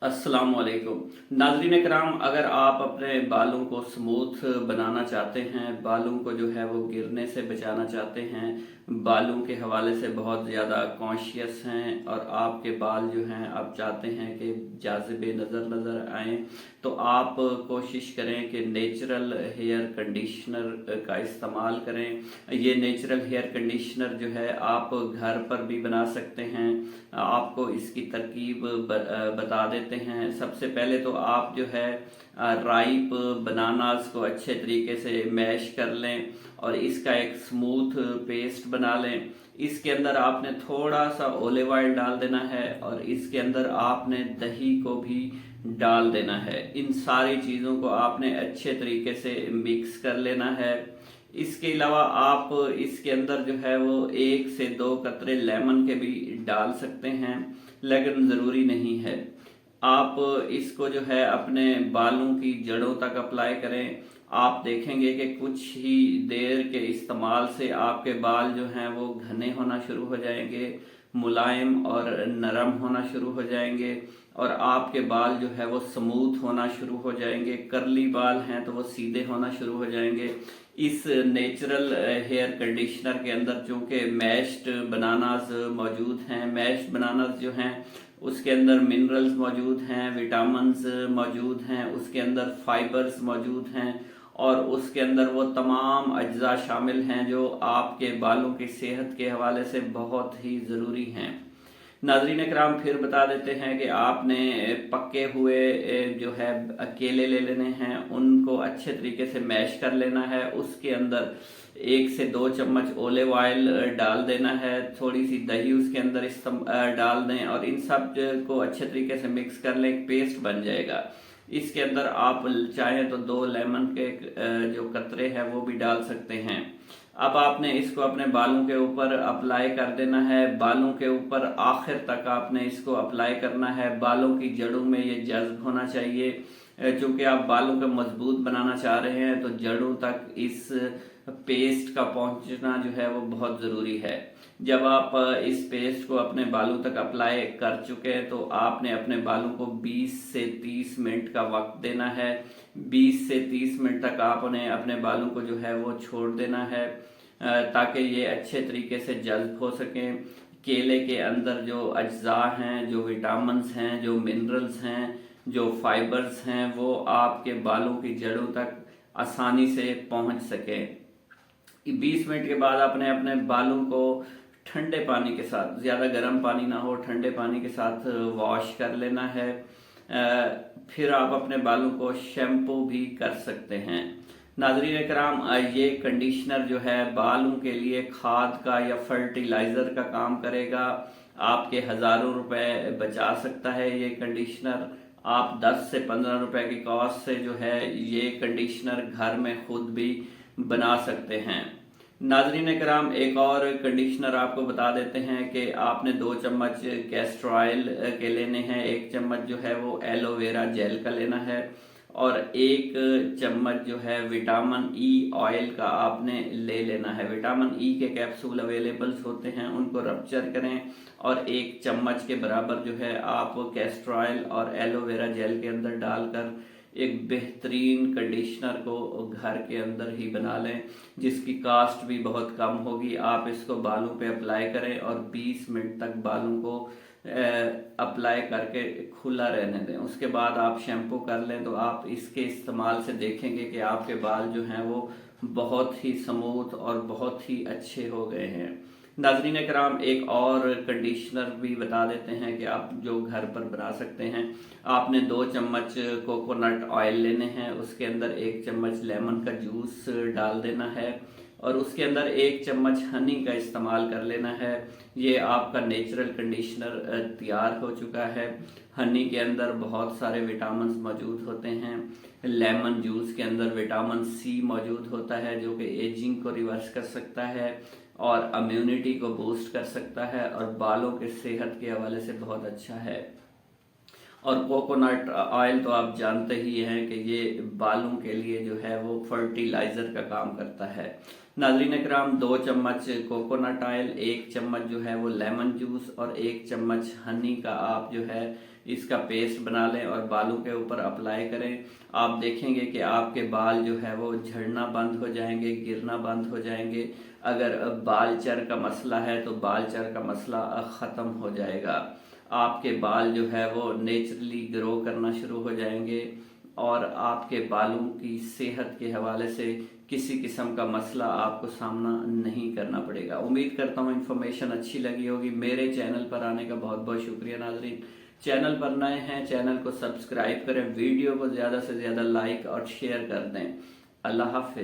अस्सलाम वालेकुम नाज़रीन कराम। अगर आप अपने बालों को स्मूथ बनाना चाहते हैं, बालों को जो है वो गिरने से बचाना चाहते हैं, बालों के हवाले से बहुत ज़्यादा कॉन्शियस हैं और आपके बाल जो हैं आप चाहते हैं कि जाज़िबे नज़र आएँ, तो आप कोशिश करें कि नेचुरल हेयर कंडीशनर का इस्तेमाल करें। ये नेचुरल हेयर कंडीशनर जो है आप घर पर भी बना सकते हैं। आपको इसकी तरकीब बता देते हैं। सबसे पहले तो आप जो है राइप बनानास को अच्छे तरीके से मैश कर लें और इसका एक स्मूथ पेस्ट बना लें। इसके अंदर आपने थोड़ा सा ऑलिव ऑयल डाल देना है और इसके अंदर आपने दही को भी डाल देना है। इन सारी चीज़ों को आपने अच्छे तरीके से मिक्स कर लेना है। इसके अलावा आप इसके अंदर जो है वो 1 से 2 कतरे लेमन के भी डाल सकते हैं, लेकिन ज़रूरी नहीं है। आप इसको जो है अपने बालों की जड़ों तक अप्लाई करें। आप देखेंगे कि कुछ ही देर के इस्तेमाल से आपके बाल जो हैं वो घने होना शुरू हो जाएंगे, मुलायम और नरम होना शुरू हो जाएंगे और आपके बाल जो है वो स्मूथ होना शुरू हो जाएंगे। करली बाल हैं तो वो सीधे होना शुरू हो जाएंगे। इस नेचुरल हेयर कंडीशनर के अंदर चूंकि मैश्ड बनानास मौजूद हैं, मैश्ड बनानास जो हैं उसके अंदर मिनरल्स मौजूद हैं, विटामिन्स मौजूद हैं, उसके अंदर फाइबर्स मौजूद हैं और उसके अंदर वो तमाम अज्जा शामिल हैं जो आपके बालों की सेहत के हवाले से बहुत ही ज़रूरी हैं। नाजरीन कराम, फिर बता देते हैं कि आपने पके हुए जो है केले ले लेने हैं, उनको अच्छे तरीके से मैश कर लेना है। उसके अंदर 1 से 2 चम्मच ऑलिव ऑयल डाल देना है, थोड़ी सी दही उसके अंदर डाल दें और इन सब को अच्छे तरीके से मिक्स कर लें, एक पेस्ट बन जाएगा। इसके अंदर आप चाहें तो 2 लेमन के जो कतरे हैं वो भी डाल सकते हैं। अब आपने इसको अपने बालों के ऊपर अप्लाई कर देना है। बालों के ऊपर आखिर तक आपने इसको अप्लाई करना है। बालों की जड़ों में ये जज्ब होना चाहिए। चूंकि आप बालों को मजबूत बनाना चाह रहे हैं तो जड़ों तक इस पेस्ट का पहुंचना जो है वो बहुत ज़रूरी है। जब आप इस पेस्ट को अपने बालों तक अप्लाई कर चुके हैं तो आपने अपने बालों को 20 से 30 मिनट का वक्त देना है। 20 से 30 मिनट तक आपने अपने बालों को जो है वो छोड़ देना है ताकि ये अच्छे तरीके से जज्ब हो सकें। केले के अंदर जो अज्जा हैं, जो विटामिन्स हैं, जो मिनरल्स हैं, जो फाइबर्स हैं, वो आपके बालों की जड़ों तक आसानी से पहुंच सकें। 20 मिनट के बाद आपने अपने बालों को ठंडे पानी के साथ, ज़्यादा गर्म पानी ना हो, ठंडे पानी के साथ वॉश कर लेना है। फिर आप अपने बालों को शैम्पू भी कर सकते हैं। नाजरीन कराम, ये कंडीशनर जो है बालों के लिए खाद का या फर्टिलाइज़र का काम करेगा। आपके हज़ारों रुपए बचा सकता है ये कंडीशनर। आप 10 से 15 रुपए की कॉस्ट से जो है ये कंडीशनर घर में खुद भी बना सकते हैं। नाजरीन कराम, एक और कंडीशनर आपको बता देते हैं कि आपने 2 चम्मच कैस्टर ऑयल के लेने हैं, 1 चम्मच जो है वो एलोवेरा जेल का लेना है और 1 चम्मच जो है विटामिन ई ऑयल का आपने ले लेना है। विटामिन ई के कैप्सूल अवेलेबल्स होते हैं, उनको रप्चर करें और 1 चम्मच के बराबर जो है आप कैस्टर ऑयल और एलोवेरा जेल के अंदर डालकर एक बेहतरीन कंडीशनर को घर के अंदर ही बना लें, जिसकी कास्ट भी बहुत कम होगी। आप इसको बालों पे अप्लाई करें और 20 मिनट तक बालों को अप्लाई करके खुला रहने दें। उसके बाद आप शैम्पू कर लें तो आप इसके इस्तेमाल से देखेंगे कि आपके बाल जो हैं वो बहुत ही स्मूथ और बहुत ही अच्छे हो गए हैं। नाज़रीन कराम, एक और कंडीशनर भी बता देते हैं कि आप जो घर पर बना सकते हैं। आपने 2 चम्मच कोकोनट ऑयल लेने हैं, उसके अंदर 1 चम्मच लेमन का जूस डाल देना है और उसके अंदर 1 चम्मच हनी का इस्तेमाल कर लेना है। ये आपका नेचुरल कंडीशनर तैयार हो चुका है। हनी के अंदर बहुत सारे विटामिन मौजूद होते हैं। लेमन जूस के अंदर विटामिन सी मौजूद होता है जो कि एजिंग को रिवर्स कर सकता है और इम्यूनिटी को बूस्ट कर सकता है और बालों के सेहत के हवाले से बहुत अच्छा है। और कोकोनट ऑयल तो आप जानते ही हैं कि ये बालों के लिए जो है वो फर्टिलाइजर का काम करता है। नाज़रीन इकराम, 2 चम्मच कोकोनट ऑयल, 1 चम्मच जो है वो लेमन जूस और 1 चम्मच हनी का आप जो है इसका पेस्ट बना लें और बालों के ऊपर अप्लाई करें। आप देखेंगे कि आपके बाल जो है वो झड़ना बंद हो जाएंगे, गिरना बंद हो जाएंगे। अगर बाल चर का मसला है तो बाल चर का मसला ख़त्म हो जाएगा। आपके बाल जो है वो नेचुरली ग्रो करना शुरू हो जाएंगे और आपके बालों की सेहत के हवाले से किसी किस्म का मसला आपको सामना नहीं करना पड़ेगा। उम्मीद करता हूँ इन्फॉर्मेशन अच्छी लगी होगी। मेरे चैनल पर आने का बहुत बहुत शुक्रिया नाजरीन। चैनल पर नए हैं, चैनल को सब्सक्राइब करें, वीडियो को ज़्यादा से ज़्यादा लाइक और शेयर कर दें। अल्लाह हाफिज।